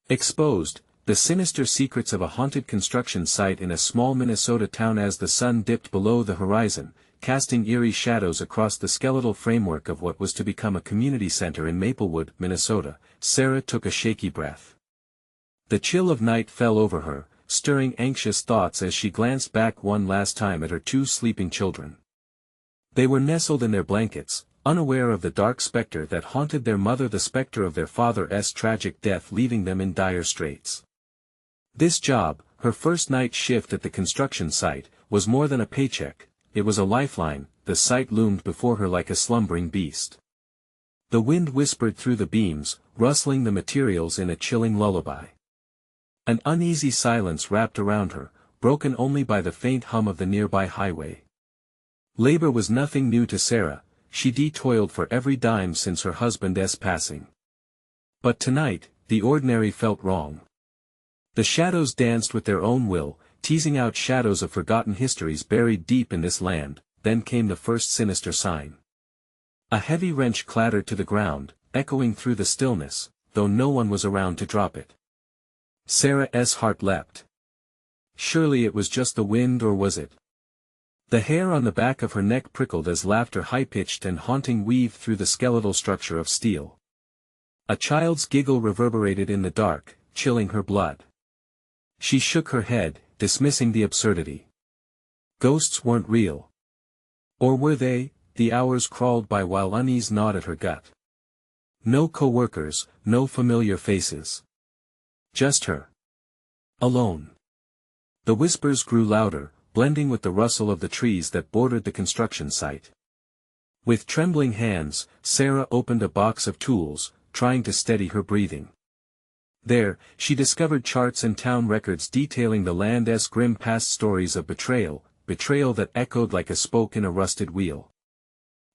Exposed, the sinister secrets of a haunted construction site in a small Minnesota town. As the sun dipped below the horizon, casting eerie shadows across the skeletal framework of what was to become a community center in Maplewood, Minnesota, Sarah took a shaky breath. The chill of night fell over her, stirring anxious thoughts as she glanced back one last time at her two sleeping children. They were nestled in their blankets, unaware of the dark specter that haunted their mother, the specter of their father's tragic death, leaving them in dire straits. This job, her first night shift at the construction site, was more than a paycheck, it was a lifeline. The site loomed before her like a slumbering beast. The wind whispered through the beams, rustling the materials in a chilling lullaby. An uneasy silence wrapped around her, broken only by the faint hum of the nearby highway. Labor was nothing new to Sarah, she toiled for every dime since her husband's passing. But tonight, the ordinary felt wrong. The shadows danced with their own will, teasing out shadows of forgotten histories buried deep in this land. Then came the first sinister sign. A heavy wrench clattered to the ground, echoing through the stillness, though no one was around to drop it. Sarah's heart leapt. Surely it was just the wind, or was it? The hair on the back of her neck prickled as laughter, high-pitched and haunting, weaved through the skeletal structure of steel. A child's giggle reverberated in the dark, chilling her blood. She shook her head, dismissing the absurdity. Ghosts weren't real. Or were they? The hours crawled by while unease gnawed at her gut. No co-workers, no familiar faces. Just her. Alone. The whispers grew louder, blending with the rustle of the trees that bordered the construction site. With trembling hands, Sarah opened a box of tools, trying to steady her breathing. There, she discovered charts and town records detailing the land's grim past, stories of betrayal that echoed like a spoke in a rusted wheel.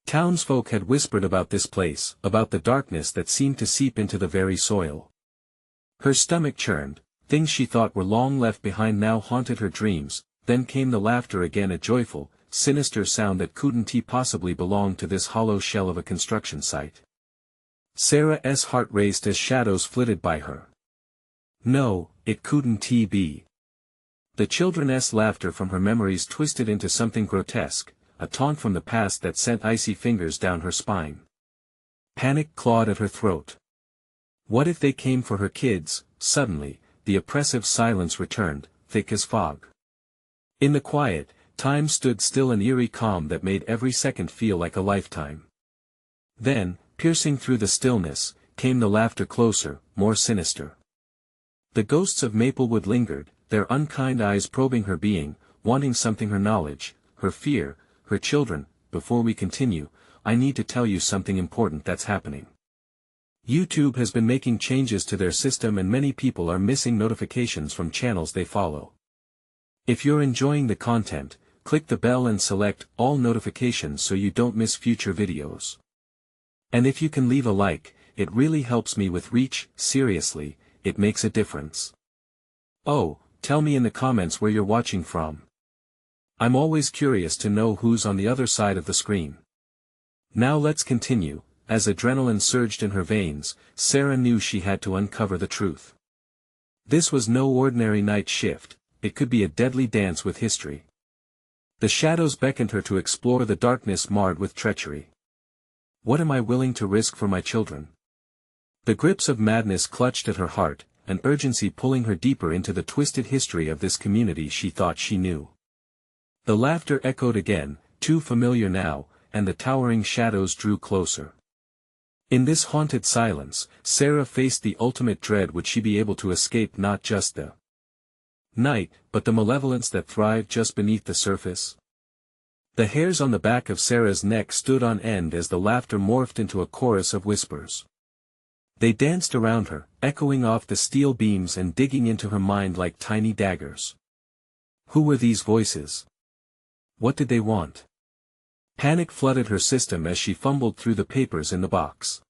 Townsfolk had whispered about this place, about the darkness that seemed to seep into the very soil. Her stomach churned, things she thought were long left behind now haunted her dreams. Then came the laughter again, a joyful, sinister sound that couldn't possibly belong to this hollow shell of a construction site. Sarah's heart raced as shadows flitted by her. No, it couldn't be. The children's laughter from her memories twisted into something grotesque, a taunt from the past that sent icy fingers down her spine. Panic clawed at her throat. What if they came for her kids? Suddenly, the oppressive silence returned, thick as fog. In the quiet, time stood still, an eerie calm that made every second feel like a lifetime. Then, piercing through the stillness, came the laughter, closer, more sinister. The ghosts of Maplewood lingered, their unkind eyes probing her being, wanting something, her knowledge, her fear, her children. Before we continue, I need to tell you something important that's happening. YouTube has been making changes to their system and many people are missing notifications from channels they follow. If you're enjoying the content, click the bell and select all notifications so you don't miss future videos. And if you can leave a like, it really helps me with reach. Seriously, it makes a difference. Oh, tell me in the comments where you're watching from. I'm always curious to know who's on the other side of the screen. Now let's continue. As adrenaline surged in her veins, Sarah knew she had to uncover the truth. This was no ordinary night shift. It could be a deadly dance with history. The shadows beckoned her to explore the darkness marred with treachery. What am I willing to risk for my children? The grips of madness clutched at her heart, an urgency pulling her deeper into the twisted history of this community she thought she knew. The laughter echoed again, too familiar now, and the towering shadows drew closer. In this haunted silence, Sarah faced the ultimate dread. Would she be able to escape not just the night, but the malevolence that thrived just beneath the surface? The hairs on the back of Sarah's neck stood on end as the laughter morphed into a chorus of whispers. They danced around her, echoing off the steel beams and digging into her mind like tiny daggers. Who were these voices? What did they want? Panic flooded her system as she fumbled through the papers in the box.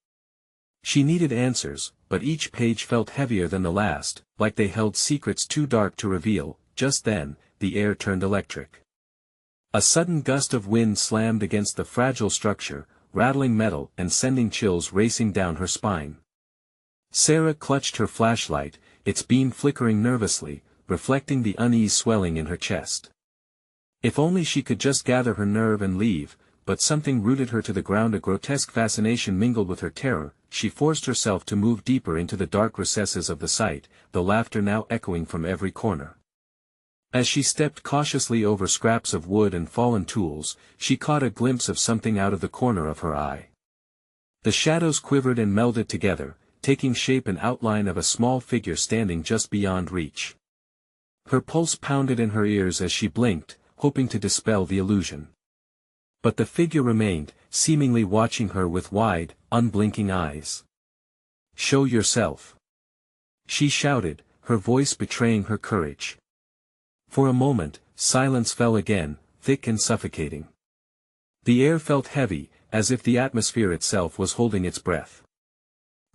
She needed answers, but each page felt heavier than the last, like they held secrets too dark to reveal. Just then, the air turned electric. A sudden gust of wind slammed against the fragile structure, rattling metal and sending chills racing down her spine. Sarah clutched her flashlight, its beam flickering nervously, reflecting the unease swelling in her chest. If only she could just gather her nerve and leave, but something rooted her to the ground. A grotesque fascination mingled with her terror. She forced herself to move deeper into the dark recesses of the site, the laughter now echoing from every corner. As she stepped cautiously over scraps of wood and fallen tools, she caught a glimpse of something out of the corner of her eye. The shadows quivered and melded together, taking shape and outline of a small figure standing just beyond reach. Her pulse pounded in her ears as she blinked, hoping to dispel the illusion. But the figure remained, seemingly watching her with wide, unblinking eyes. "Show yourself!" she shouted, her voice betraying her courage. For a moment, silence fell again, thick and suffocating. The air felt heavy, as if the atmosphere itself was holding its breath.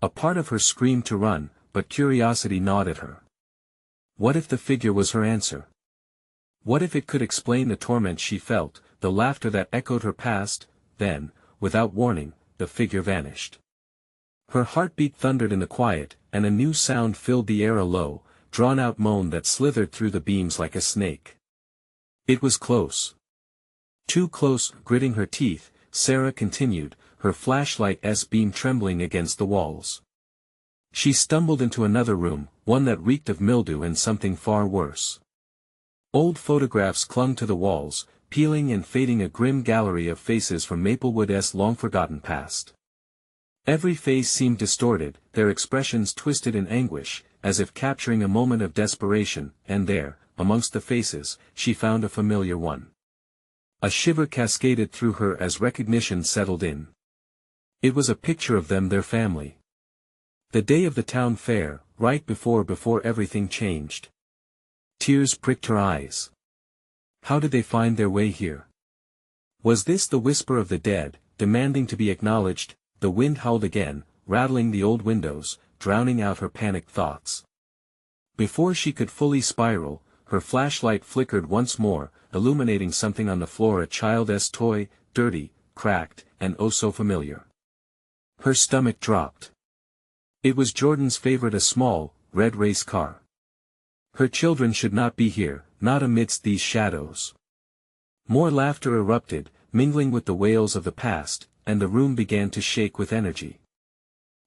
A part of her screamed to run, but curiosity gnawed at her. What if the figure was her answer? What if it could explain the torment she felt, the laughter that echoed her past? Then, without warning, the figure vanished. Her heartbeat thundered in the quiet, and a new sound filled the air, a low, drawn-out moan that slithered through the beams like a snake. It was close. Too close. Gritting her teeth, Sarah continued, her flashlight's beam trembling against the walls. She stumbled into another room, one that reeked of mildew and something far worse. Old photographs clung to the walls, peeling and fading, a grim gallery of faces from Maplewood's long-forgotten past. Every face seemed distorted, their expressions twisted in anguish, as if capturing a moment of desperation, and there, amongst the faces, she found a familiar one. A shiver cascaded through her as recognition settled in. It was a picture of them, their family. The day of the town fair, right before everything changed. Tears pricked her eyes. How did they find their way here? Was this the whisper of the dead, demanding to be acknowledged? The wind howled again, rattling the old windows, drowning out her panicked thoughts. Before she could fully spiral, her flashlight flickered once more, illuminating something on the floor, a child's toy, dirty, cracked, and oh so familiar. Her stomach dropped. It was Jordan's favorite, a small, red race car. Her children should not be here, not amidst these shadows. More laughter erupted, mingling with the wails of the past, and the room began to shake with energy.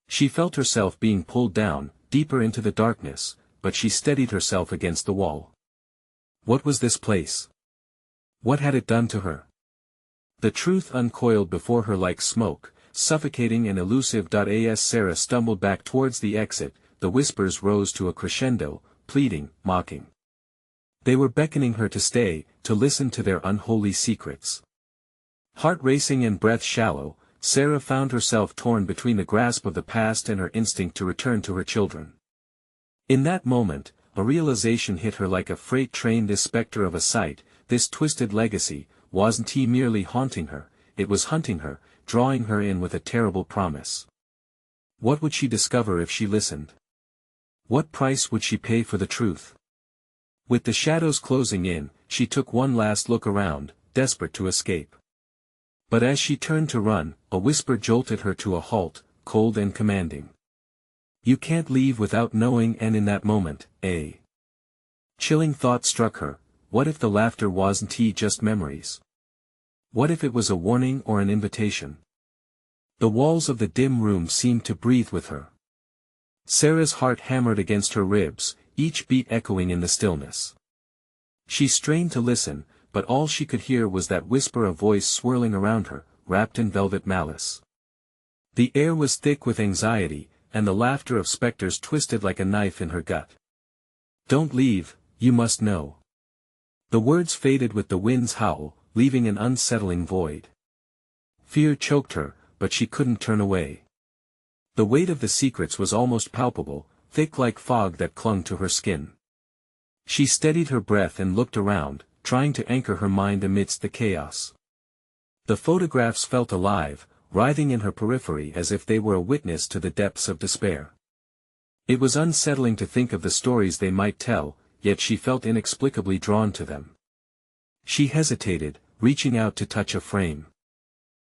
She felt herself being pulled down, deeper into the darkness, but she steadied herself against the wall. What was this place? What had it done to her? The truth uncoiled before her like smoke, suffocating and elusive. As Sarah stumbled back towards the exit, the whispers rose to a crescendo, pleading, mocking. They were beckoning her to stay, to listen to their unholy secrets. Heart racing and breath shallow, Sarah found herself torn between the grasp of the past and her instinct to return to her children. In that moment, a realization hit her like a freight train. This specter of a sight, this twisted legacy, wasn't merely haunting her, it was hunting her, drawing her in with a terrible promise. What would she discover if she listened? What price would she pay for the truth? With the shadows closing in, she took one last look around, desperate to escape. But as she turned to run, a whisper jolted her to a halt, cold and commanding. You can't leave without knowing. And in that moment, a chilling thought struck her. What if the laughter wasn't just memories? What if it was a warning or an invitation? The walls of the dim room seemed to breathe with her. Sarah's heart hammered against her ribs, each beat echoing in the stillness. She strained to listen, but all she could hear was that whisper, a voice swirling around her, wrapped in velvet malice. The air was thick with anxiety, and the laughter of specters twisted like a knife in her gut. Don't leave, you must know. The words faded with the wind's howl, leaving an unsettling void. Fear choked her, but she couldn't turn away. The weight of the secrets was almost palpable, thick like fog that clung to her skin. She steadied her breath and looked around, trying to anchor her mind amidst the chaos. The photographs felt alive, writhing in her periphery as if they were a witness to the depths of despair. It was unsettling to think of the stories they might tell, yet she felt inexplicably drawn to them. She hesitated, reaching out to touch a frame.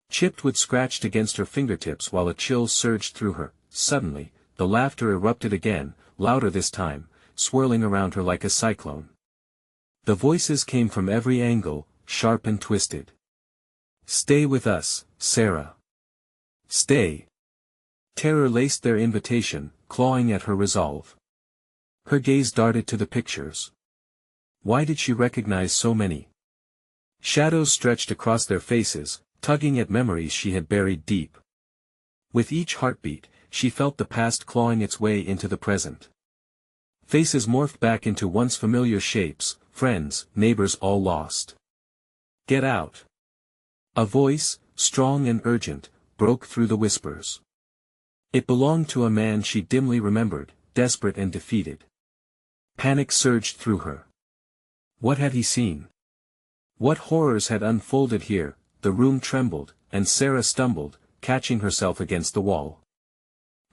Chipped wood scratched against her fingertips while a chill surged through her. Suddenly, the laughter erupted again, louder this time, swirling around her like a cyclone. The voices came from every angle, sharp and twisted. "Stay with us, Sarah. Stay." Terror laced their invitation, clawing at her resolve. Her gaze darted to the pictures. Why did she recognize so many? Shadows stretched across their faces, tugging at memories she had buried deep. With each heartbeat, she felt the past clawing its way into the present. Faces morphed back into once familiar shapes, friends, neighbors all lost. "Get out!" A voice, strong and urgent, broke through the whispers. It belonged to a man she dimly remembered, desperate and defeated. Panic surged through her. What had he seen? What horrors had unfolded here? The room trembled, and Sarah stumbled, catching herself against the wall.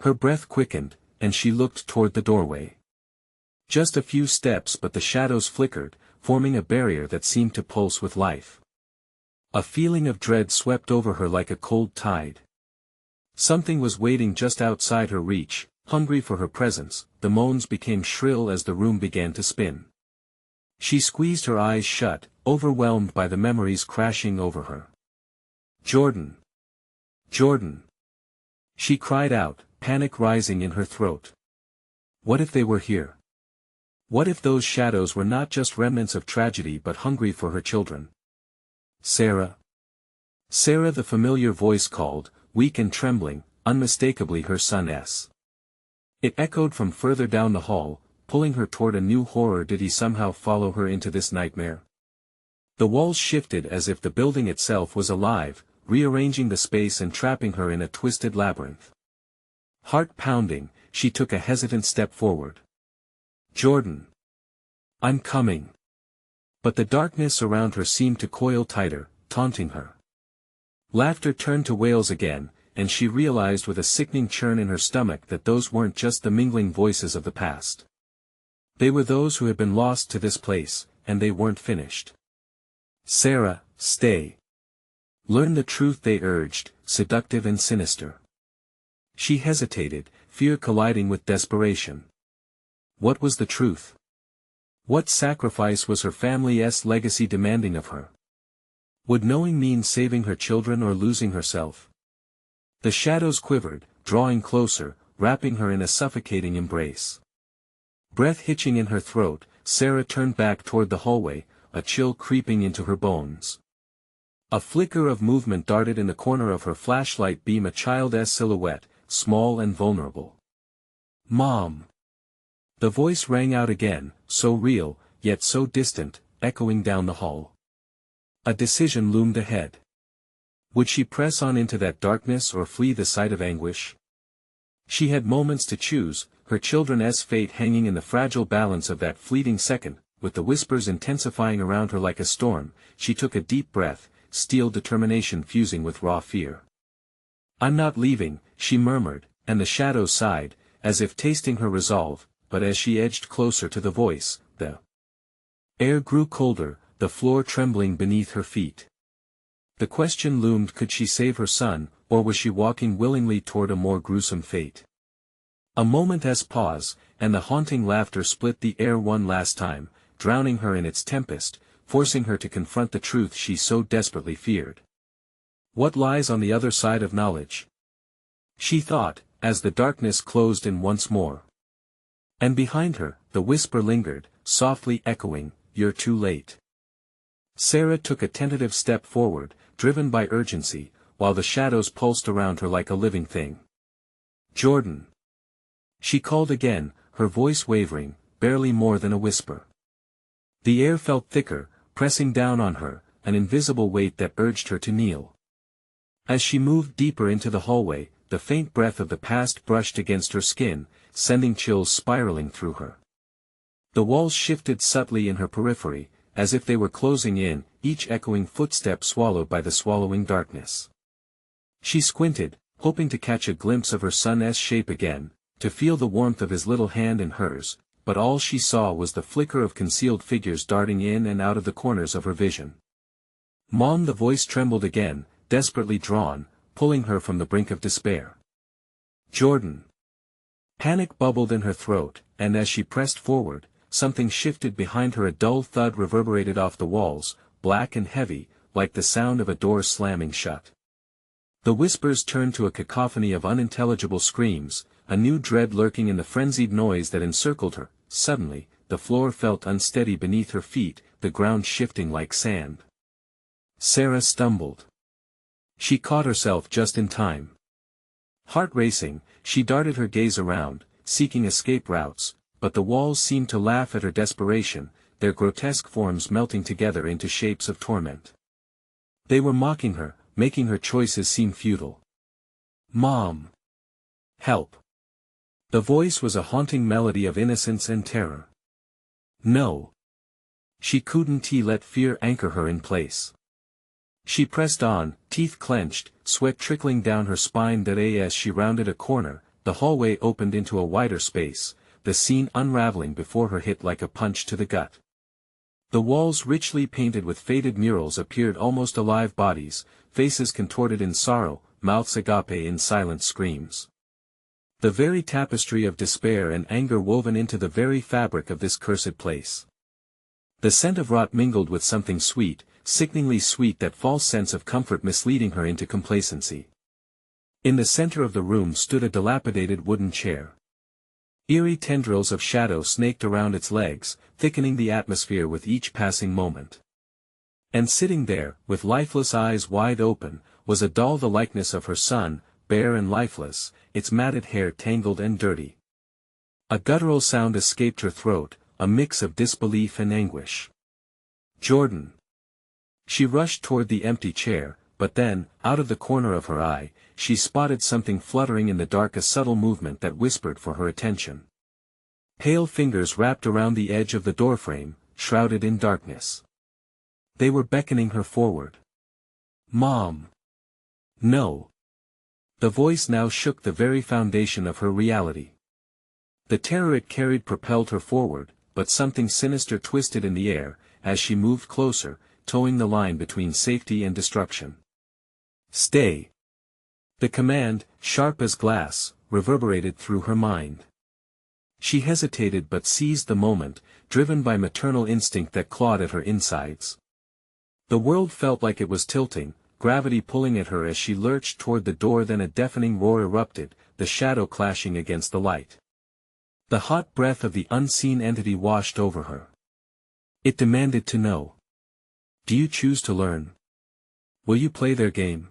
Her breath quickened, and she looked toward the doorway. Just a few steps, but the shadows flickered, forming a barrier that seemed to pulse with life. A feeling of dread swept over her like a cold tide. Something was waiting just outside her reach, hungry for her presence. The moans became shrill as the room began to spin. She squeezed her eyes shut, overwhelmed by the memories crashing over her. "Jordan! Jordan!" She cried out, panic rising in her throat. What if they were here? What if those shadows were not just remnants of tragedy but hungry for her children? "Sarah! Sarah!" the familiar voice called, weak and trembling, unmistakably her son's. It echoed from further down the hall, pulling her toward a new horror. Did he somehow follow her into this nightmare? The walls shifted as if the building itself was alive, rearranging the space and trapping her in a twisted labyrinth. Heart pounding, she took a hesitant step forward. "Jordan! I'm coming!" But the darkness around her seemed to coil tighter, taunting her. Laughter turned to wails again, and she realized with a sickening churn in her stomach that those weren't just the mingling voices of the past. They were those who had been lost to this place, and they weren't finished. "Sarah, stay. Learn the truth," they urged, seductive and sinister. She hesitated, fear colliding with desperation. What was the truth? What sacrifice was her family's legacy demanding of her? Would knowing mean saving her children or losing herself? The shadows quivered, drawing closer, wrapping her in a suffocating embrace. Breath hitching in her throat, Sarah turned back toward the hallway, a chill creeping into her bones. A flicker of movement darted in the corner of her flashlight beam, a child's silhouette, small and vulnerable. "Mom!" The voice rang out again, so real, yet so distant, echoing down the hall. A decision loomed ahead. Would she press on into that darkness or flee the sight of anguish? She had moments to choose, her children's fate hanging in the fragile balance of that fleeting second. With the whispers intensifying around her like a storm, she took a deep breath, steel determination fusing with raw fear. "I'm not leaving," she murmured, and the shadows sighed, as if tasting her resolve. But as she edged closer to the voice, the air grew colder, the floor trembling beneath her feet. The question loomed: could she save her son, or was she walking willingly toward a more gruesome fate? A moment's pause, and the haunting laughter split the air one last time, drowning her in its tempest, forcing her to confront the truth she so desperately feared. What lies on the other side of knowledge? She thought, as the darkness closed in once more. And behind her, the whisper lingered, softly echoing, "You're too late." Sarah took a tentative step forward, driven by urgency, while the shadows pulsed around her like a living thing. "Jordan!" She called again, her voice wavering, barely more than a whisper. The air felt thicker, pressing down on her, an invisible weight that urged her to kneel. As she moved deeper into the hallway, the faint breath of the past brushed against her skin, sending chills spiraling through her. The walls shifted subtly in her periphery, as if they were closing in, each echoing footstep swallowed by the swallowing darkness. She squinted, hoping to catch a glimpse of her son's shape again, to feel the warmth of his little hand in hers, but all she saw was the flicker of concealed figures darting in and out of the corners of her vision. "Mom!" The voice trembled again, desperately drawn, pulling her from the brink of despair. "Jordan! Panic bubbled in her throat, and as she pressed forward, something shifted behind her. A dull thud reverberated off the walls, black and heavy, like the sound of a door slamming shut. The whispers turned to a cacophony of unintelligible screams, a new dread lurking in the frenzied noise that encircled her. Suddenly, the floor felt unsteady beneath her feet, the ground shifting like sand. Sarah stumbled. She caught herself just in time. Heart racing, she darted her gaze around, seeking escape routes, but the walls seemed to laugh at her desperation, their grotesque forms melting together into shapes of torment. They were mocking her, making her choices seem futile. "Mom! Help!" The voice was a haunting melody of innocence and terror. No. She couldn't let fear anchor her in place. She pressed on, teeth clenched, sweat trickling down her spine. As she rounded a corner, the hallway opened into a wider space, the scene unraveling before her hit like a punch to the gut. The walls richly painted with faded murals appeared almost alive bodies, faces contorted in sorrow, mouths agape in silent screams. The very tapestry of despair and anger woven into the very fabric of this cursed place. The scent of rot mingled with something sweet, sickeningly sweet, that false sense of comfort misleading her into complacency. In the center of the room stood a dilapidated wooden chair. Eerie tendrils of shadow snaked around its legs, thickening the atmosphere with each passing moment. And sitting there, with lifeless eyes wide open, was a doll, the likeness of her son, bare and lifeless, its matted hair tangled and dirty. A guttural sound escaped her throat, a mix of disbelief and anguish. "Jordan!" She rushed toward the empty chair, but then, out of the corner of her eye, she spotted something fluttering in the dark, a subtle movement that whispered for her attention. Pale fingers wrapped around the edge of the doorframe, shrouded in darkness. They were beckoning her forward. "Mom! No!" The voice now shook the very foundation of her reality. The terror it carried propelled her forward, but something sinister twisted in the air, as she moved closer, towing the line between safety and destruction. "Stay!" The command, sharp as glass, reverberated through her mind. She hesitated but seized the moment, driven by maternal instinct that clawed at her insides. The world felt like it was tilting, gravity pulling at her as she lurched toward the door. Then a deafening roar erupted, the shadow clashing against the light. The hot breath of the unseen entity washed over her. It demanded to know. "Do you choose to learn? Will you play their game?"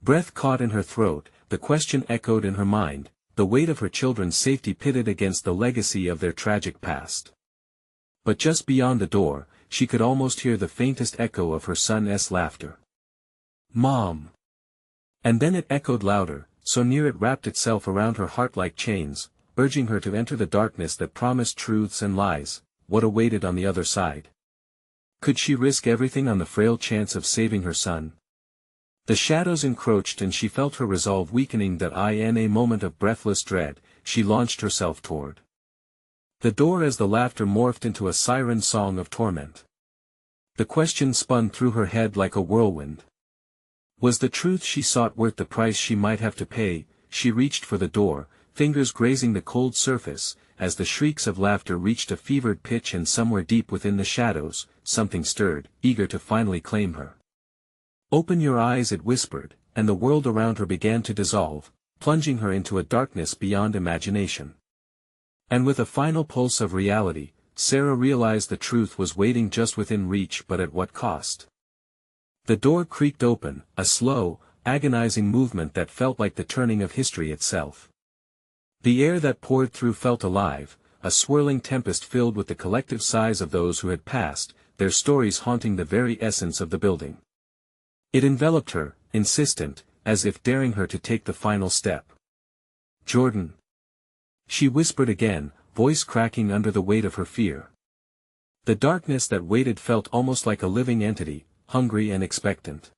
Breath caught in her throat, the question echoed in her mind, the weight of her children's safety pitted against the legacy of their tragic past. But just beyond the door, she could almost hear the faintest echo of her son's laughter. "Mom!" And then it echoed louder, so near it wrapped itself around her heart like chains, urging her to enter the darkness that promised truths and lies. What awaited on the other side? Could she risk everything on the frail chance of saving her son? The shadows encroached and she felt her resolve weakening. In a moment of breathless dread, she launched herself toward the door as the laughter morphed into a siren song of torment. The question spun through her head like a whirlwind. Was the truth she sought worth the price she might have to pay? She reached for the door, fingers grazing the cold surface, as the shrieks of laughter reached a fevered pitch, and somewhere deep within the shadows, something stirred, eager to finally claim her. "Open your eyes," it whispered, and the world around her began to dissolve, plunging her into a darkness beyond imagination. And with a final pulse of reality, Sarah realized the truth was waiting just within reach, but at what cost? The door creaked open, a slow, agonizing movement that felt like the turning of history itself. The air that poured through felt alive, a swirling tempest filled with the collective sighs of those who had passed, their stories haunting the very essence of the building. It enveloped her, insistent, as if daring her to take the final step. "Jordan!" she whispered again, voice cracking under the weight of her fear. The darkness that waited felt almost like a living entity, hungry and expectant.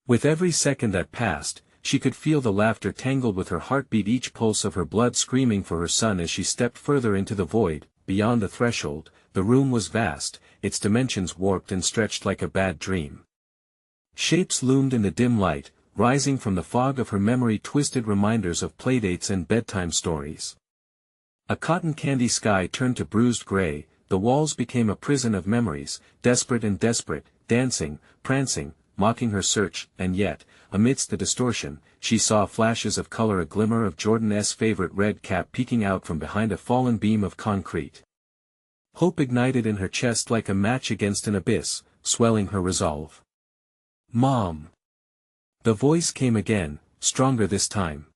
With every second that passed, she could feel the laughter tangled with her heartbeat, each pulse of her blood screaming for her son. As she stepped further into the void, beyond the threshold, the room was vast, its dimensions warped and stretched like a bad dream. Shapes loomed in the dim light, rising from the fog of her memory twisted reminders of playdates and bedtime stories. A cotton candy sky turned to bruised gray, the walls became a prison of memories, desperate and desperate, dancing, prancing, mocking her search, and yet, amidst the distortion, she saw flashes of color, a glimmer of Jordan's favorite red cap peeking out from behind a fallen beam of concrete. Hope ignited in her chest like a match against an abyss, swelling her resolve. "Mom!" The voice came again, stronger this time.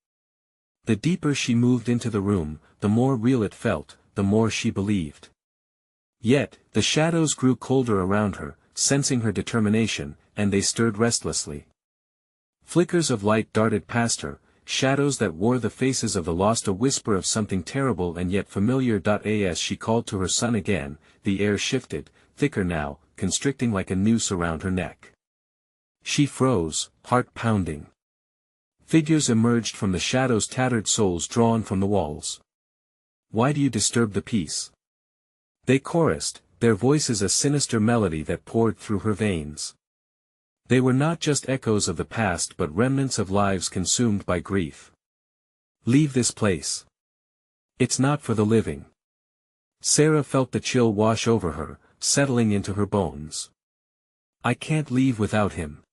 The deeper she moved into the room, the more real it felt, the more she believed. Yet, the shadows grew colder around her, sensing her determination, and they stirred restlessly. Flickers of light darted past her, shadows that wore the faces of the lost, a whisper of something terrible and yet familiar. As she called to her son again, the air shifted, thicker now, constricting like a noose around her neck. She froze, heart pounding. Figures emerged from the shadows, tattered souls drawn from the walls. "Why do you disturb the peace?" they chorused, their voices a sinister melody that poured through her veins. They were not just echoes of the past but remnants of lives consumed by grief. "Leave this place. It's not for the living." Sarah felt the chill wash over her, settling into her bones. "I can't leave without him,"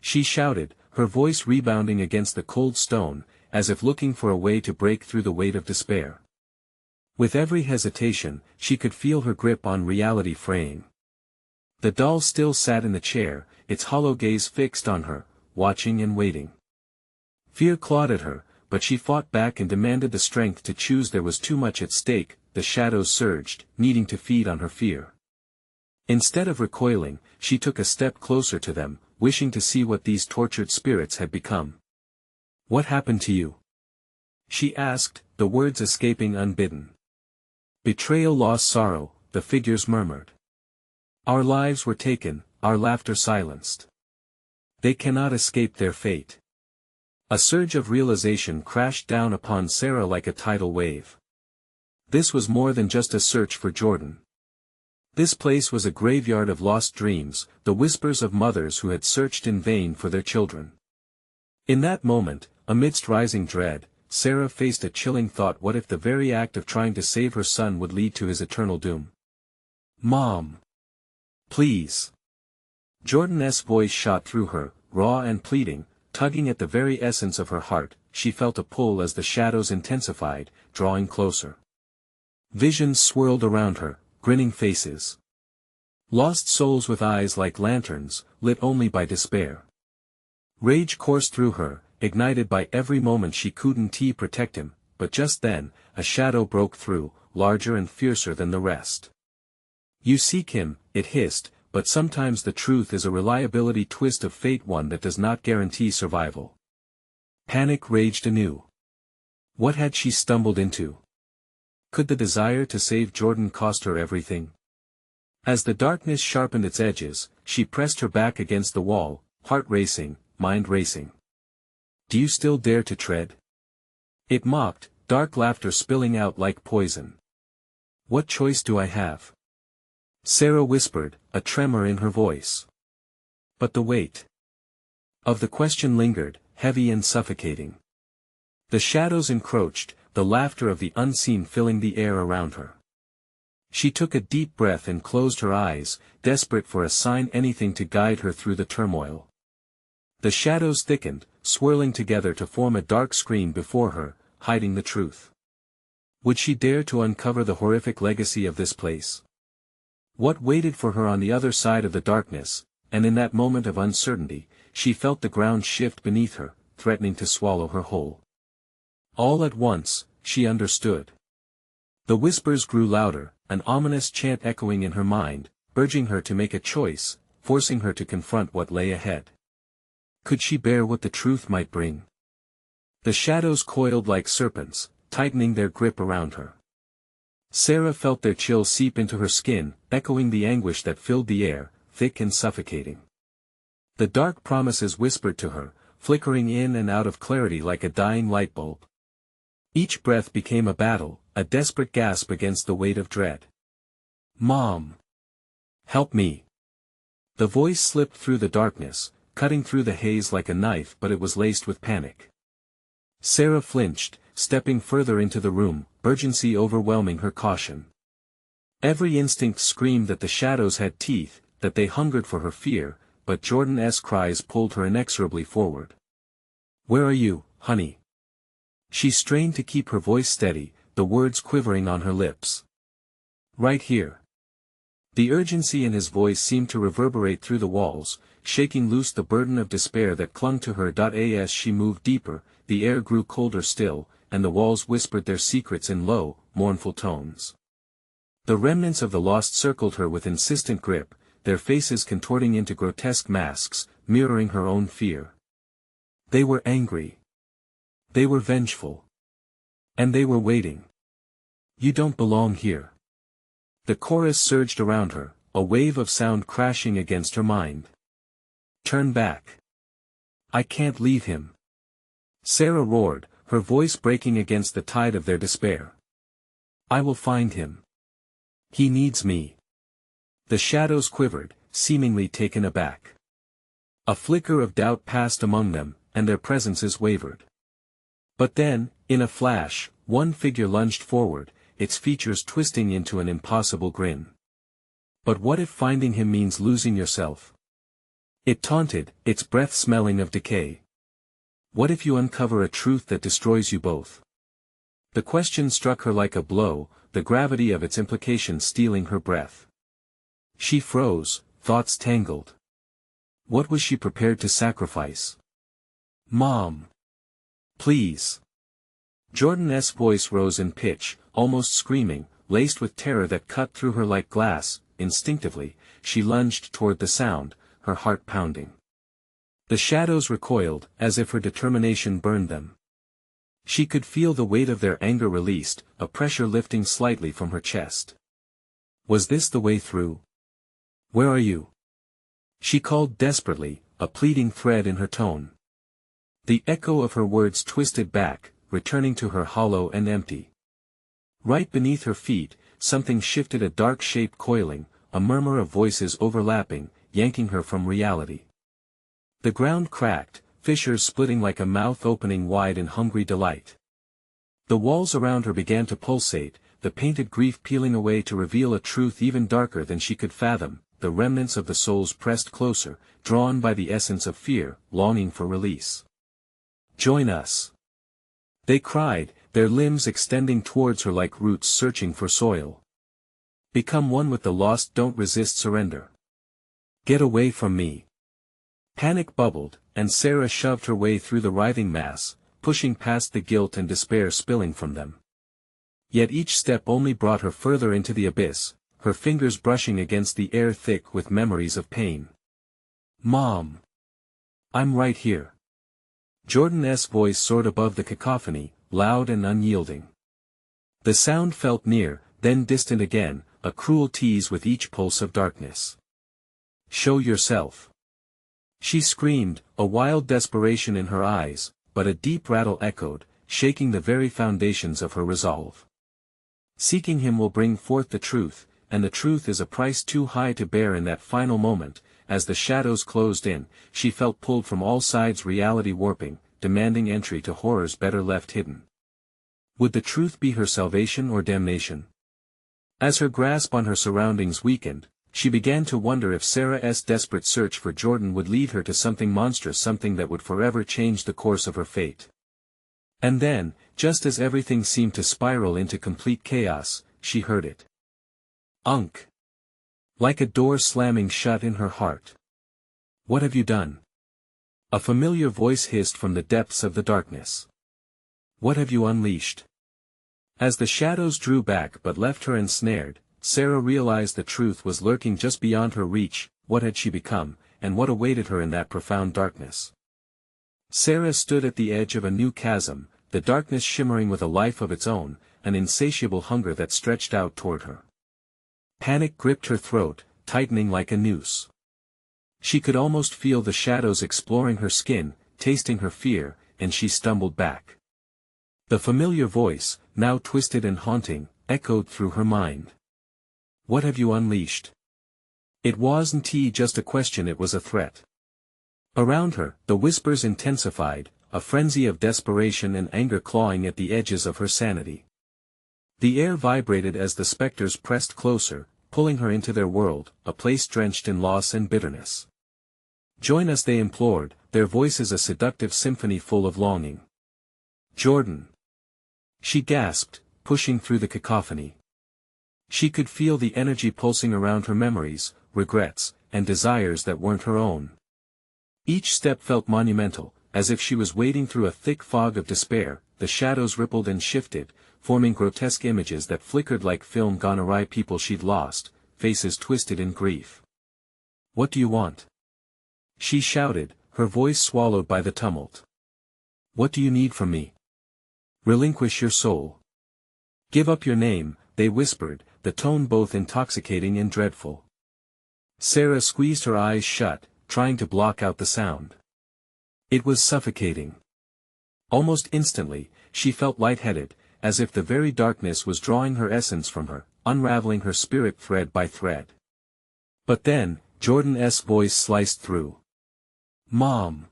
she shouted, her voice rebounding against the cold stone, as if looking for a way to break through the weight of despair. With every hesitation, she could feel her grip on reality fraying. The doll still sat in the chair, its hollow gaze fixed on her, watching and waiting. Fear clawed at her, but she fought back and demanded the strength to choose. There was too much at stake. The shadows surged, needing to feed on her fear. Instead of recoiling, she took a step closer to them, wishing to see what these tortured spirits had become. "What happened to you?" she asked, the words escaping unbidden. "Betrayal, loss, sorrow," the figures murmured. "Our lives were taken, our laughter silenced. They cannot escape their fate." A surge of realization crashed down upon Sarah like a tidal wave. This was more than just a search for Jordan. This place was a graveyard of lost dreams, the whispers of mothers who had searched in vain for their children. In that moment, amidst rising dread, Sarah faced a chilling thought: what if the very act of trying to save her son would lead to his eternal doom? "Mom! Please!" Jordan's voice shot through her, raw and pleading, tugging at the very essence of her heart. She felt a pull as the shadows intensified, drawing closer. Visions swirled around her, grinning faces. Lost souls with eyes like lanterns, lit only by despair. Rage coursed through her, ignited by every moment she couldn't protect him, but just then, a shadow broke through, larger and fiercer than the rest. "You seek him," it hissed, "but sometimes the truth is a reliability twist of fate, one that does not guarantee survival." Panic raged anew. What had she stumbled into? Could the desire to save Jordan cost her everything? As the darkness sharpened its edges, she pressed her back against the wall, heart racing, mind racing. "Do you still dare to tread?" it mocked, dark laughter spilling out like poison. "What choice do I have?" Sarah whispered, a tremor in her voice. But the weight of the question lingered, heavy and suffocating. The shadows encroached, the laughter of the unseen filling the air around her. She took a deep breath and closed her eyes, desperate for a sign, anything to guide her through the turmoil. The shadows thickened, swirling together to form a dark screen before her, hiding the truth. Would she dare to uncover the horrific legacy of this place? What waited for her on the other side of the darkness? And in that moment of uncertainty, she felt the ground shift beneath her, threatening to swallow her whole. All at once, she understood. The whispers grew louder, an ominous chant echoing in her mind, urging her to make a choice, forcing her to confront what lay ahead. Could she bear what the truth might bring? The shadows coiled like serpents, tightening their grip around her. Sarah felt their chill seep into her skin, echoing the anguish that filled the air, thick and suffocating. The dark promises whispered to her, flickering in and out of clarity like a dying light bulb. Each breath became a battle, a desperate gasp against the weight of dread. "Mom! Help me!" The voice slipped through the darkness, cutting through the haze like a knife, but it was laced with panic. Sarah flinched, stepping further into the room, urgency overwhelming her caution. Every instinct screamed that the shadows had teeth, that they hungered for her fear, but Jordan's cries pulled her inexorably forward. "Where are you, honey?" She strained to keep her voice steady, the words quivering on her lips. "Right here." The urgency in his voice seemed to reverberate through the walls, shaking loose the burden of despair that clung to her. As she moved deeper, the air grew colder still, and the walls whispered their secrets in low, mournful tones. The remnants of the lost circled her with insistent grip, their faces contorting into grotesque masks, mirroring her own fear. They were angry. They were vengeful. And they were waiting. "You don't belong here." The chorus surged around her, a wave of sound crashing against her mind. "Turn back. I can't leave him." Sarah roared, her voice breaking against the tide of their despair. "I will find him. He needs me." The shadows quivered, seemingly taken aback. A flicker of doubt passed among them, and their presences wavered. But then, in a flash, one figure lunged forward, its features twisting into an impossible grin. "But what if finding him means losing yourself?" It taunted, its breath smelling of decay. "What if you uncover a truth that destroys you both?" The question struck her like a blow, the gravity of its implication stealing her breath. She froze, thoughts tangled. What was she prepared to sacrifice? "Mom! Please!" Jordan's voice rose in pitch, almost screaming, laced with terror that cut through her like glass. Instinctively, she lunged toward the sound, her heart pounding. The shadows recoiled, as if her determination burned them. She could feel the weight of their anger released, a pressure lifting slightly from her chest. Was this the way through? "Where are you?" She called desperately, a pleading thread in her tone. The echo of her words twisted back, returning to her hollow and empty. Right beneath her feet, something shifted, a dark shape coiling, a murmur of voices overlapping, yanking her from reality. The ground cracked, fissures splitting like a mouth opening wide in hungry delight. The walls around her began to pulsate, the painted grief peeling away to reveal a truth even darker than she could fathom. The remnants of the souls pressed closer, drawn by the essence of fear, longing for release. "Join us!" they cried, their limbs extending towards her like roots searching for soil. "Become one with the lost, don't resist surrender. Get away from me." Panic bubbled, and Sarah shoved her way through the writhing mass, pushing past the guilt and despair spilling from them. Yet each step only brought her further into the abyss, her fingers brushing against the air thick with memories of pain. "Mom! I'm right here." Jordan's voice soared above the cacophony, loud and unyielding. The sound felt near, then distant again, a cruel tease with each pulse of darkness. "Show yourself." She screamed, a wild desperation in her eyes, but a deep rattle echoed, shaking the very foundations of her resolve. Seeking him will bring forth the truth, and the truth is a price too high to bear. In that final moment, as the shadows closed in, she felt pulled from all sides, reality warping, demanding entry to horrors better left hidden. Would the truth be her salvation or damnation? As her grasp on her surroundings weakened, she began to wonder if Sarah's desperate search for Jordan would lead her to something monstrous, something that would forever change the course of her fate. And then, just as everything seemed to spiral into complete chaos, she heard it. "Unk!" Like a door slamming shut in her heart. "What have you done?" A familiar voice hissed from the depths of the darkness. "What have you unleashed?" As the shadows drew back but left her ensnared, Sarah realized the truth was lurking just beyond her reach. What had she become, and what awaited her in that profound darkness? Sarah stood at the edge of a new chasm, the darkness shimmering with a life of its own, an insatiable hunger that stretched out toward her. Panic gripped her throat, tightening like a noose. She could almost feel the shadows exploring her skin, tasting her fear, and she stumbled back. The familiar voice, now twisted and haunting, echoed through her mind. "What have you unleashed?" It wasn't just a question, it was a threat. Around her, the whispers intensified, a frenzy of desperation and anger clawing at the edges of her sanity. The air vibrated as the specters pressed closer, pulling her into their world, a place drenched in loss and bitterness. "Join us," they implored, their voices a seductive symphony full of longing. "Jordan!" she gasped, pushing through the cacophony. She could feel the energy pulsing around her memories, regrets, and desires that weren't her own. Each step felt monumental, as if she was wading through a thick fog of despair. The shadows rippled and shifted, forming grotesque images that flickered like film gone awry, people she'd lost, faces twisted in grief. "What do you want?" she shouted, her voice swallowed by the tumult. "What do you need from me? Relinquish your soul. Give up your name," they whispered, the tone both intoxicating and dreadful. Sarah squeezed her eyes shut, trying to block out the sound. It was suffocating. Almost instantly, she felt lightheaded, as if the very darkness was drawing her essence from her, unraveling her spirit thread by thread. But then, Jordan's voice sliced through. "Mom!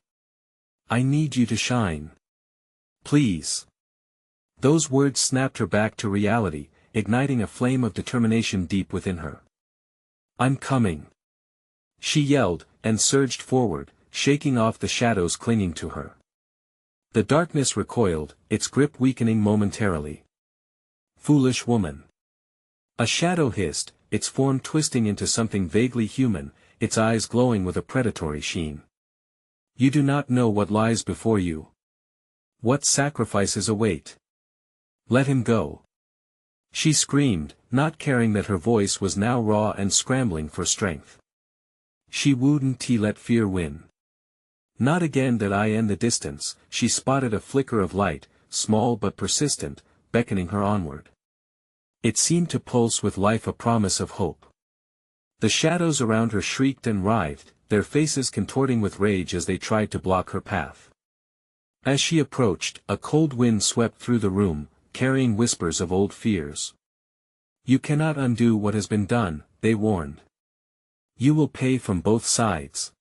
I need you to shine. Please." Those words snapped her back to reality, igniting a flame of determination deep within her. "I'm coming!" she yelled, and surged forward, shaking off the shadows clinging to her. The darkness recoiled, its grip weakening momentarily. "Foolish woman!" A shadow hissed, its form twisting into something vaguely human, its eyes glowing with a predatory sheen. "You do not know what lies before you. What sacrifices await. Let him go!" she screamed, not caring that her voice was now raw and scrambling for strength. She wouldn't let fear win. Not again. That eye in the distance, she spotted a flicker of light, small but persistent, beckoning her onward. It seemed to pulse with life, a promise of hope. The shadows around her shrieked and writhed, their faces contorting with rage as they tried to block her path. As she approached, a cold wind swept through the room, carrying whispers of old fears. "You cannot undo what has been done," they warned. "You will pay from both sides."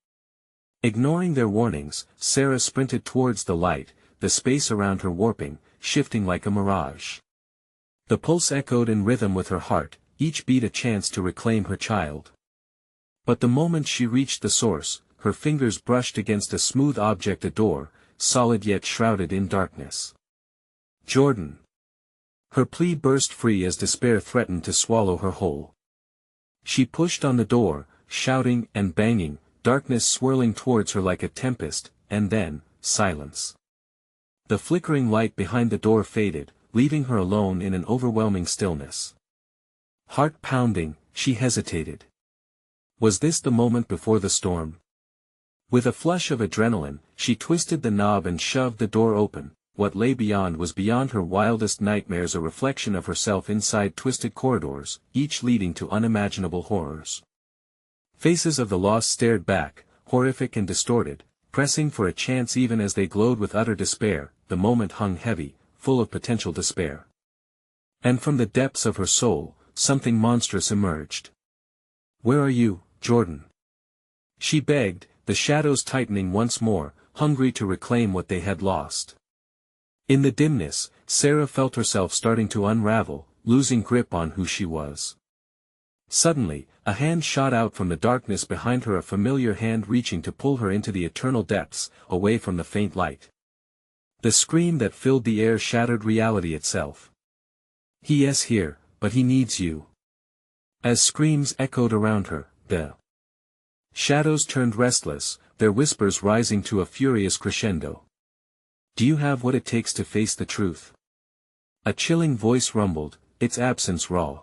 Ignoring their warnings, Sarah sprinted towards the light, the space around her warping, shifting like a mirage. The pulse echoed in rhythm with her heart, each beat a chance to reclaim her child. But the moment she reached the source, her fingers brushed against a smooth object, a door, solid yet shrouded in darkness. "Jordan!" Her plea burst free as despair threatened to swallow her whole. She pushed on the door, shouting and banging, darkness swirling towards her like a tempest, and then, silence. The flickering light behind the door faded, leaving her alone in an overwhelming stillness. Heart pounding, she hesitated. Was this the moment before the storm? With a flush of adrenaline, she twisted the knob and shoved the door open. What lay beyond was beyond her wildest nightmares, a reflection of herself inside twisted corridors, each leading to unimaginable horrors. Faces of the lost stared back, horrific and distorted, pressing for a chance even as they glowed with utter despair. The moment hung heavy, full of potential despair. And from the depths of her soul, something monstrous emerged. "Where are you, Jordan?" she begged, the shadows tightening once more, hungry to reclaim what they had lost. In the dimness, Sarah felt herself starting to unravel, losing grip on who she was. Suddenly, a hand shot out from the darkness behind her, a familiar hand reaching to pull her into the eternal depths, away from the faint light. The scream that filled the air shattered reality itself. "He is here, but he needs you." As screams echoed around her, the shadows turned restless, their whispers rising to a furious crescendo. "Do you have what it takes to face the truth?" a chilling voice rumbled, its absence raw.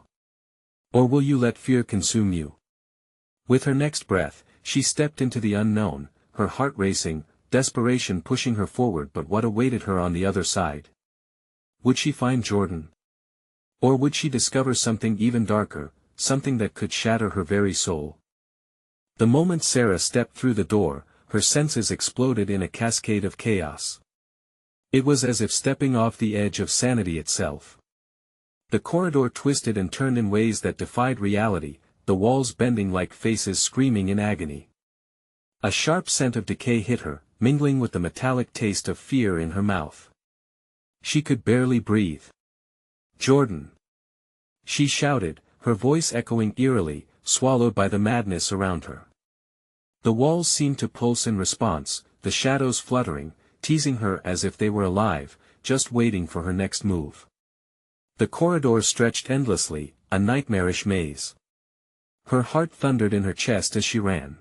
"Or will you let fear consume you?" With her next breath, she stepped into the unknown, her heart racing, desperation pushing her forward. But what awaited her on the other side? Would she find Jordan? Or would she discover something even darker, something that could shatter her very soul? The moment Sarah stepped through the door, her senses exploded in a cascade of chaos. It was as if stepping off the edge of sanity itself. The corridor twisted and turned in ways that defied reality, the walls bending like faces screaming in agony. A sharp scent of decay hit her, mingling with the metallic taste of fear in her mouth. She could barely breathe. "Jordan!" she shouted, her voice echoing eerily, swallowed by the madness around her. The walls seemed to pulse in response, the shadows fluttering, teasing her as if they were alive, just waiting for her next move. The corridors stretched endlessly, a nightmarish maze. Her heart thundered in her chest as she ran.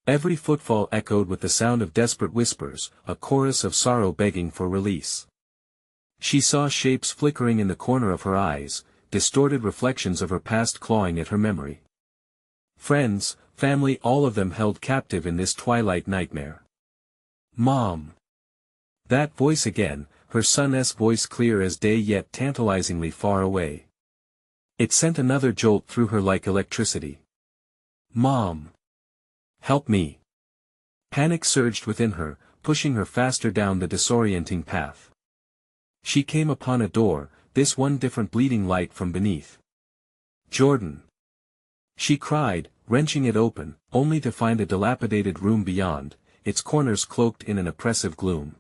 Every footfall echoed with the sound of desperate whispers, a chorus of sorrow begging for release. She saw shapes flickering in the corner of her eyes, distorted reflections of her past clawing at her memory. Friends, family, all of them held captive in this twilight nightmare. "Mom!" That voice again, her son's voice clear as day yet tantalizingly far away. It sent another jolt through her like electricity. "Mom! Help me!" Panic surged within her, pushing her faster down the disorienting path. She came upon a door, this one different, bleeding light from beneath. "Jordan!" she cried, wrenching it open, only to find a dilapidated room beyond, its corners cloaked in an oppressive gloom.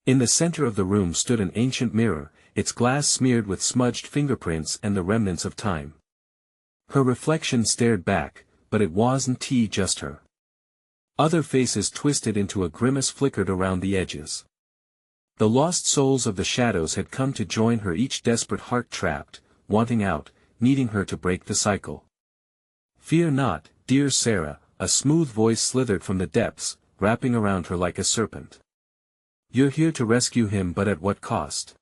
In the center of the room stood an ancient mirror, its glass smeared with smudged fingerprints and the remnants of time. Her reflection stared back, but it wasn't just her. Other faces twisted into a grimace flickered around the edges. The lost souls of the shadows had come to join her, each desperate heart trapped, wanting out, needing her to break the cycle. "Fear not, dear Sarah," a smooth voice slithered from the depths, wrapping around her like a serpent. "You're here to rescue him, but at what cost?"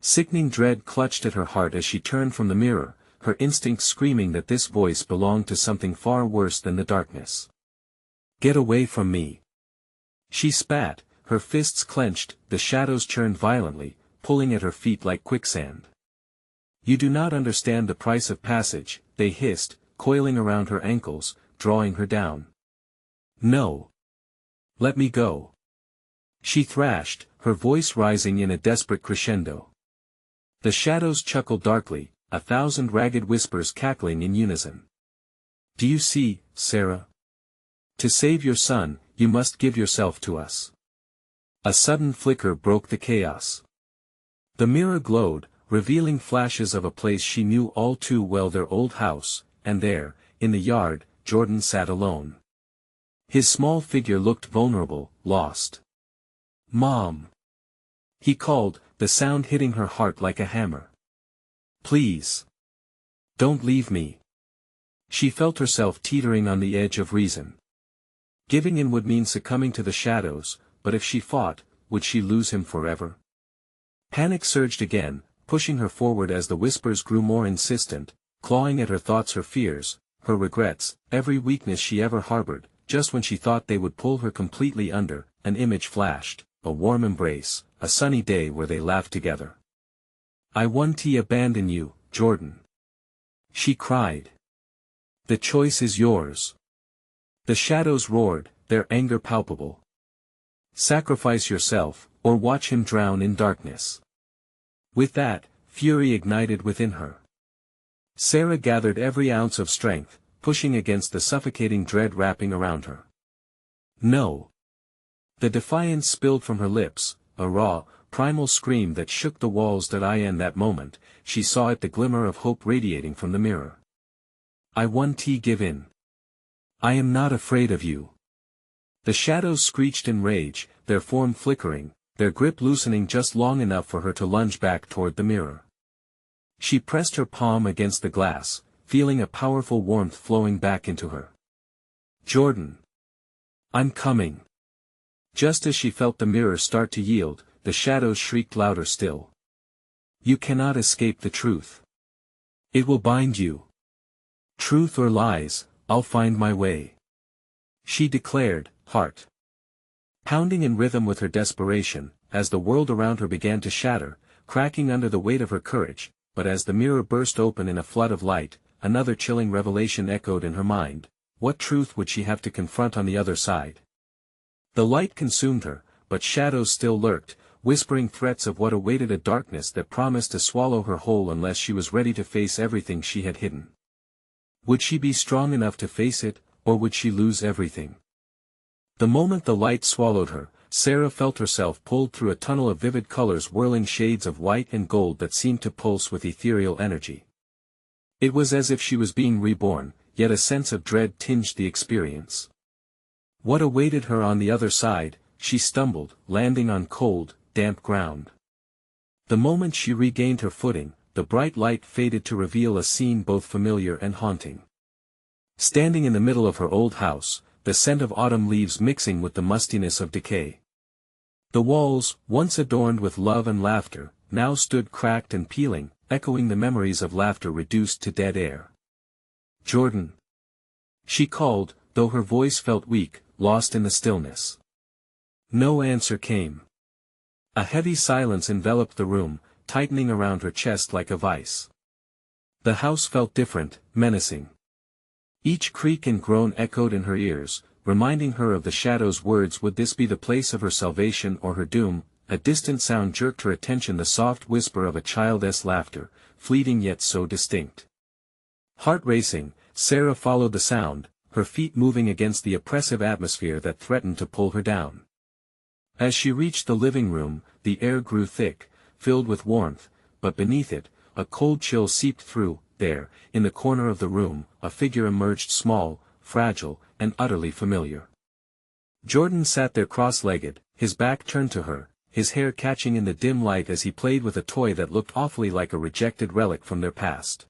Sickening dread clutched at her heart as she turned from the mirror, her instincts screaming that this voice belonged to something far worse than the darkness. "Get away from me!" she spat, her fists clenched, the shadows churned violently, pulling at her feet like quicksand. "You do not understand the price of passage," they hissed, coiling around her ankles, drawing her down. "No! Let me go!" she thrashed, her voice rising in a desperate crescendo. The shadows chuckled darkly, a thousand ragged whispers cackling in unison. "Do you see, Sarah? To save your son, you must give yourself to us." A sudden flicker broke the chaos. The mirror glowed, revealing flashes of a place she knew all too well, their old house, and there, in the yard, Jordan sat alone. His small figure looked vulnerable, lost. "Mom!" he called, the sound hitting her heart like a hammer. "Please! Don't leave me!" She felt herself teetering on the edge of reason. Giving in would mean succumbing to the shadows, but if she fought, would she lose him forever? Panic surged again, pushing her forward as the whispers grew more insistent, clawing at her thoughts, her fears, her regrets, every weakness she ever harbored. Just when she thought they would pull her completely under, an image flashed, a warm embrace, a sunny day where they laughed together. "I won't abandon you, Jordan," she cried. "The choice is yours." The shadows roared, their anger palpable. "Sacrifice yourself, or watch him drown in darkness." With that, fury ignited within her. Sarah gathered every ounce of strength, pushing against the suffocating dread wrapping around her. "No!" The defiance spilled from her lips, a raw, primal scream that shook the walls. In that moment, she saw it, the glimmer of hope radiating from the mirror. "I won't give in. I am not afraid of you." The shadows screeched in rage, their form flickering, their grip loosening just long enough for her to lunge back toward the mirror. She pressed her palm against the glass, feeling a powerful warmth flowing back into her. "Jordan! I'm coming!" Just as she felt the mirror start to yield, the shadows shrieked louder still. "You cannot escape the truth. It will bind you. Truth or lies, I'll find my way," she declared, heart pounding in rhythm with her desperation, as the world around her began to shatter, cracking under the weight of her courage. But as the mirror burst open in a flood of light, another chilling revelation echoed in her mind. What truth would she have to confront on the other side? The light consumed her, but shadows still lurked, whispering threats of what awaited, a darkness that promised to swallow her whole unless she was ready to face everything she had hidden. Would she be strong enough to face it, or would she lose everything? The moment the light swallowed her, Sarah felt herself pulled through a tunnel of vivid colors, whirling shades of white and gold that seemed to pulse with ethereal energy. It was as if she was being reborn, yet a sense of dread tinged the experience. What awaited her on the other side? She stumbled, landing on cold, damp ground. The moment she regained her footing, the bright light faded to reveal a scene both familiar and haunting. Standing in the middle of her old house, the scent of autumn leaves mixing with the mustiness of decay. The walls, once adorned with love and laughter, now stood cracked and peeling, echoing the memories of laughter reduced to dead air. "Jordan!" she called, though her voice felt weak, lost in the stillness. No answer came. A heavy silence enveloped the room, tightening around her chest like a vice. The house felt different, menacing. Each creak and groan echoed in her ears, reminding her of the shadow's words. Would this be the place of her salvation or her doom? A distant sound jerked her attention, the soft whisper of a child's laughter, fleeting yet so distinct. Heart racing, Sarah followed the sound, her feet moving against the oppressive atmosphere that threatened to pull her down. As she reached the living room, the air grew thick, filled with warmth, but beneath it, a cold chill seeped through. There, in the corner of the room, a figure emerged, small, fragile, and utterly familiar. Jordan sat there cross-legged, his back turned to her, his hair catching in the dim light as he played with a toy that looked awfully like a rejected relic from their past.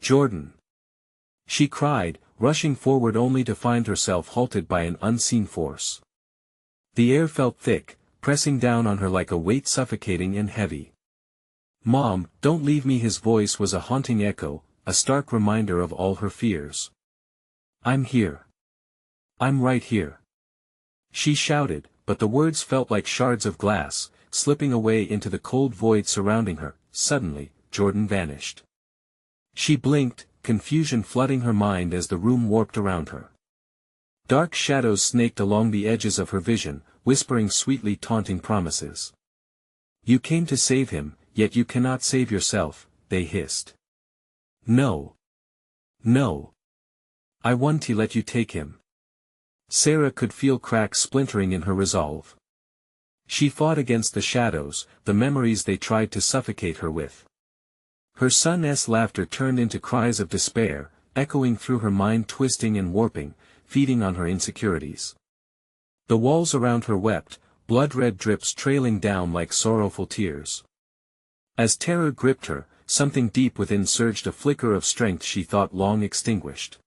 "Jordan!" she cried, rushing forward only to find herself halted by an unseen force. The air felt thick, pressing down on her like a weight, suffocating and heavy. "Mom, don't leave me!" His voice was a haunting echo, a stark reminder of all her fears. "I'm here. I'm right here," she shouted, but the words felt like shards of glass, slipping away into the cold void surrounding her. Suddenly, Jordan vanished. She blinked, confusion flooding her mind as the room warped around her. Dark shadows snaked along the edges of her vision, whispering sweetly taunting promises. "You came to save him, yet you cannot save yourself," they hissed. "No. No. I won't let you take him." Sarah could feel cracks splintering in her resolve. She fought against the shadows, the memories they tried to suffocate her with. Her son's laughter turned into cries of despair, echoing through her mind, twisting and warping, feeding on her insecurities. The walls around her wept, blood-red drips trailing down like sorrowful tears. As terror gripped her, something deep within surged, a flicker of strength she thought long extinguished.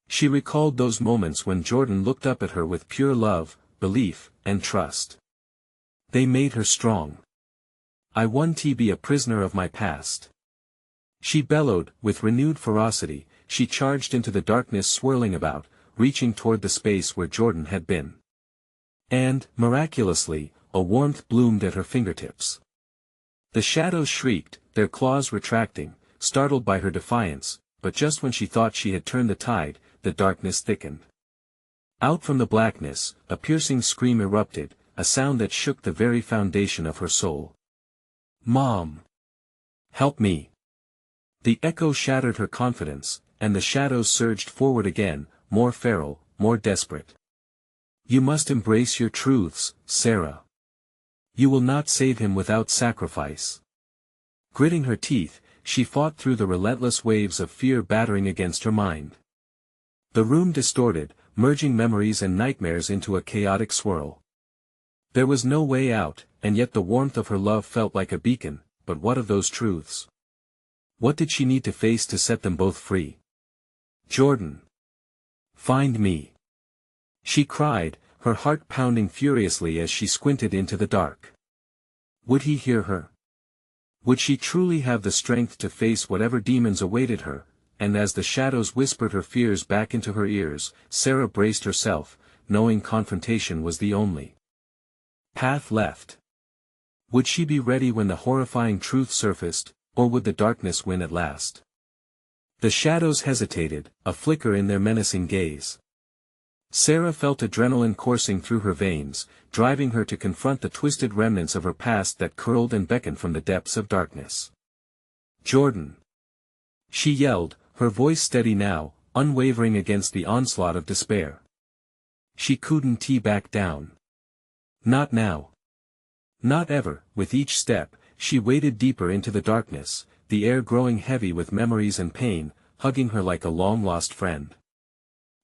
She recalled those moments when Jordan looked up at her with pure love, belief, and trust. They made her strong. "I won't be a prisoner of my past," she bellowed. With renewed ferocity, she charged into the darkness swirling about, reaching toward the space where Jordan had been. And, miraculously, a warmth bloomed at her fingertips. The shadows shrieked, their claws retracting, startled by her defiance, but just when she thought she had turned the tide, the darkness thickened. Out from the blackness, a piercing scream erupted, a sound that shook the very foundation of her soul. "Mom! Help me!" The echo shattered her confidence, and the shadows surged forward again, more feral, more desperate. "You must embrace your truths, Sarah. You will not save him without sacrifice." Gritting her teeth, she fought through the relentless waves of fear battering against her mind. The room distorted, merging memories and nightmares into a chaotic swirl. There was no way out, and yet the warmth of her love felt like a beacon. But what of those truths? What did she need to face to set them both free? "Jordan! Find me!" she cried, her heart pounding furiously as she squinted into the dark. Would he hear her? Would she truly have the strength to face whatever demons awaited her? And as the shadows whispered her fears back into her ears, Sarah braced herself, knowing confrontation was the only path left. Would she be ready when the horrifying truth surfaced, or would the darkness win at last? The shadows hesitated, a flicker in their menacing gaze. Sarah felt adrenaline coursing through her veins, driving her to confront the twisted remnants of her past that curled and beckoned from the depths of darkness. "Jordan!" she yelled, her voice steady now, unwavering against the onslaught of despair. She couldn't back down. Not now. Not ever. With each step, she waded deeper into the darkness, the air growing heavy with memories and pain, hugging her like a long-lost friend.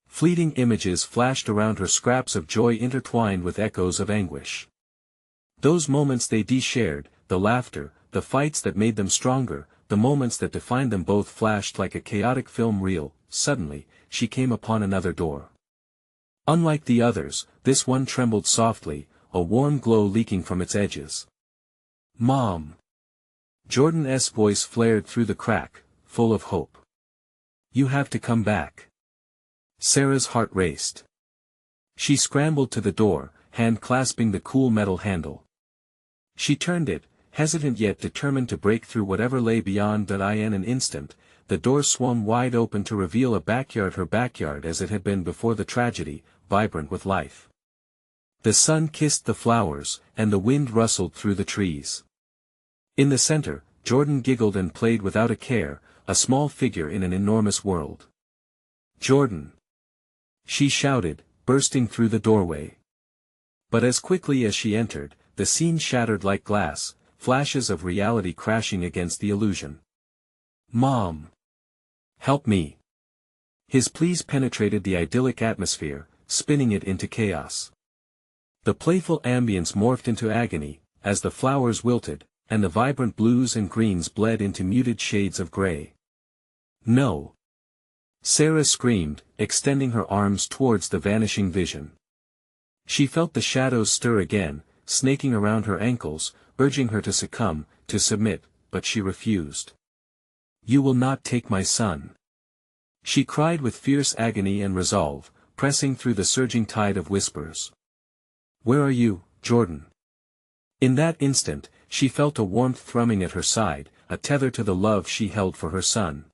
Fleeting images flashed around her, scraps of joy intertwined with echoes of anguish. Those moments they shared, the laughter, the fights that made them stronger, the moments that defined them both flashed like a chaotic film reel. Suddenly, she came upon another door. Unlike the others, this one trembled softly, a warm glow leaking from its edges. "Mom!" Jordan's voice flared through the crack, full of hope. "You have to come back." Sarah's heart raced. She scrambled to the door, hand clasping the cool metal handle. She turned it, hesitant yet determined to break through whatever lay beyond. In an instant, the door swung wide open to reveal a backyard, her backyard as it had been before the tragedy, vibrant with life. The sun kissed the flowers, and the wind rustled through the trees. In the center, Jordan giggled and played without a care, a small figure in an enormous world. "Jordan!" she shouted, bursting through the doorway. But as quickly as she entered, the scene shattered like glass, flashes of reality crashing against the illusion. "Mom! Help me!" His pleas penetrated the idyllic atmosphere, spinning it into chaos. The playful ambience morphed into agony, as the flowers wilted, and the vibrant blues and greens bled into muted shades of gray. "No!" Sarah screamed, extending her arms towards the vanishing vision. She felt the shadows stir again, snaking around her ankles, urging her to succumb, to submit, but she refused. "You will not take my son!" she cried with fierce agony and resolve, pressing through the surging tide of whispers. "Where are you, Jordan?" In that instant, she felt a warmth thrumming at her side, a tether to the love she held for her son.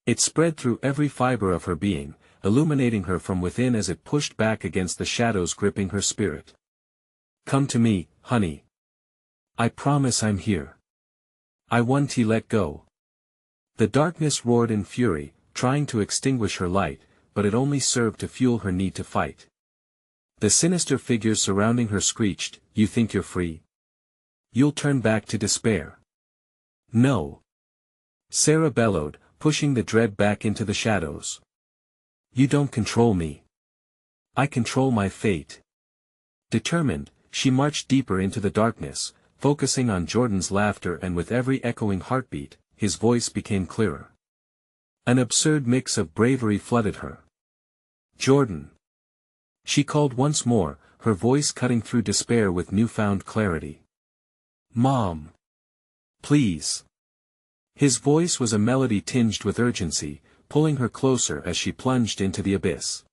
It spread through every fiber of her being, illuminating her from within as it pushed back against the shadows gripping her spirit. "Come to me, honey. I promise I'm here. I won't let go." The darkness roared in fury, trying to extinguish her light, but it only served to fuel her need to fight. The sinister figures surrounding her screeched, "You think you're free? You'll turn back to despair." "No!" Sarah bellowed, pushing the dread back into the shadows. "You don't control me. I control my fate." Determined, she marched deeper into the darkness, focusing on Jordan's laughter, and with every echoing heartbeat, his voice became clearer. An absurd mix of bravery flooded her. "Jordan!" She called once more, her voice cutting through despair with newfound clarity. "Mom! Please!" His voice was a melody tinged with urgency, pulling her closer as she plunged into the abyss.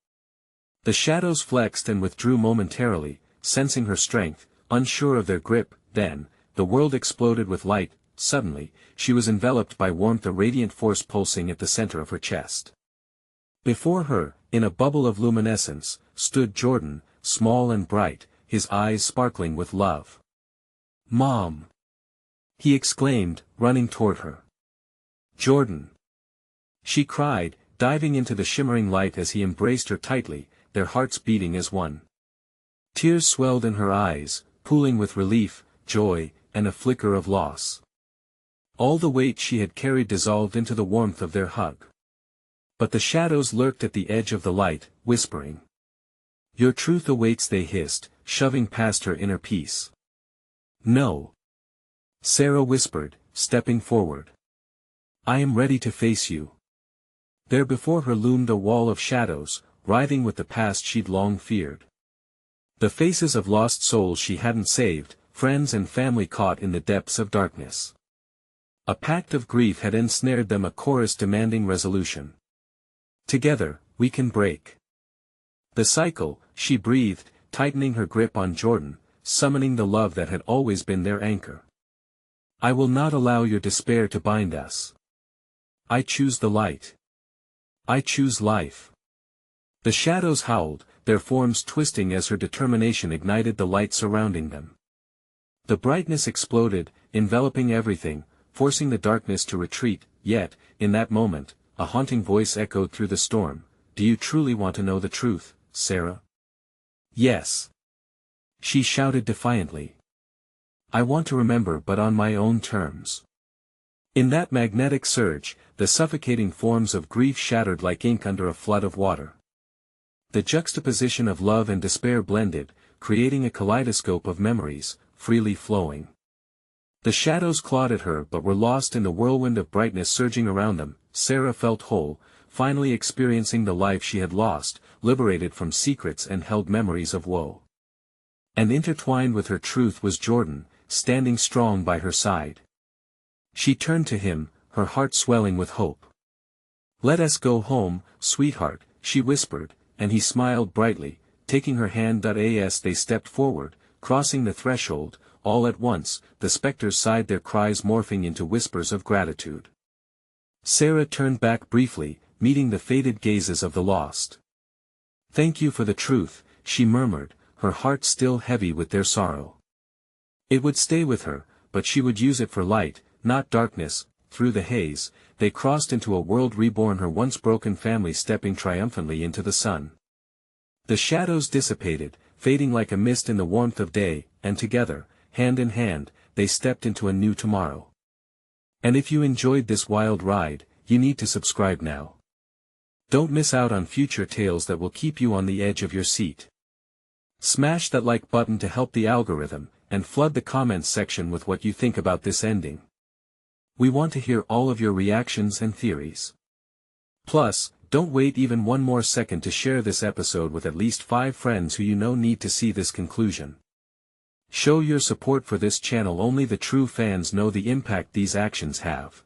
The shadows flexed and withdrew momentarily, sensing her strength, unsure of their grip. Then, the world exploded with light. Suddenly, she was enveloped by warmth, a radiant force pulsing at the center of her chest. Before her, in a bubble of luminescence, stood Jordan, small and bright, his eyes sparkling with love. "Mom!" he exclaimed, running toward her. "Jordan!" she cried, diving into the shimmering light as he embraced her tightly, their hearts beating as one. Tears swelled in her eyes, pooling with relief, joy, and a flicker of loss. All the weight she had carried dissolved into the warmth of their hug. But the shadows lurked at the edge of the light, whispering. "Your truth awaits," they hissed, shoving past her inner peace. "No," Sarah whispered, stepping forward. "I am ready to face you." There before her loomed a wall of shadows, writhing with the past she'd long feared. The faces of lost souls she hadn't saved, friends and family caught in the depths of darkness. A pact of grief had ensnared them, a chorus demanding resolution. "Together, we can break the cycle," she breathed, tightening her grip on Jordan, summoning the love that had always been their anchor. "I will not allow your despair to bind us. I choose the light. I choose life." The shadows howled, their forms twisting as her determination ignited the light surrounding them. The brightness exploded, enveloping everything, forcing the darkness to retreat. Yet, in that moment, a haunting voice echoed through the storm. "Do you truly want to know the truth, Sarah? Yes. She shouted defiantly. I want to remember, but on my own terms. In that magnetic surge, the suffocating forms of grief shattered like ink under a flood of water. The juxtaposition of love and despair blended, creating a kaleidoscope of memories, freely flowing. The shadows clawed at her but were lost in the whirlwind of brightness surging around them. Sarah felt whole, finally experiencing the life she had lost, liberated from secrets and held memories of woe. And intertwined with her truth was Jordan, standing strong by her side. She turned to him, her heart swelling with hope. Let us go home, sweetheart, she whispered, and he smiled brightly, taking her hand. As they stepped forward, crossing the threshold, all at once, the specters sighed, their cries morphing into whispers of gratitude. Sarah turned back briefly, meeting the faded gazes of the lost. Thank you for the truth, she murmured, her heart still heavy with their sorrow. It would stay with her, but she would use it for light, not darkness. Through the haze, they crossed into a world reborn, her once broken family stepping triumphantly into the sun. The shadows dissipated, fading like a mist in the warmth of day, and together, hand in hand, they stepped into a new tomorrow. And if you enjoyed this wild ride, you need to subscribe now. Don't miss out on future tales that will keep you on the edge of your seat. Smash that like button to help the algorithm, and flood the comments section with what you think about this ending. We want to hear all of your reactions and theories. Plus, don't wait even one more second to share this episode with at least 5 friends who you know need to see this conclusion. Show your support for this channel. Only the true fans know the impact these actions have.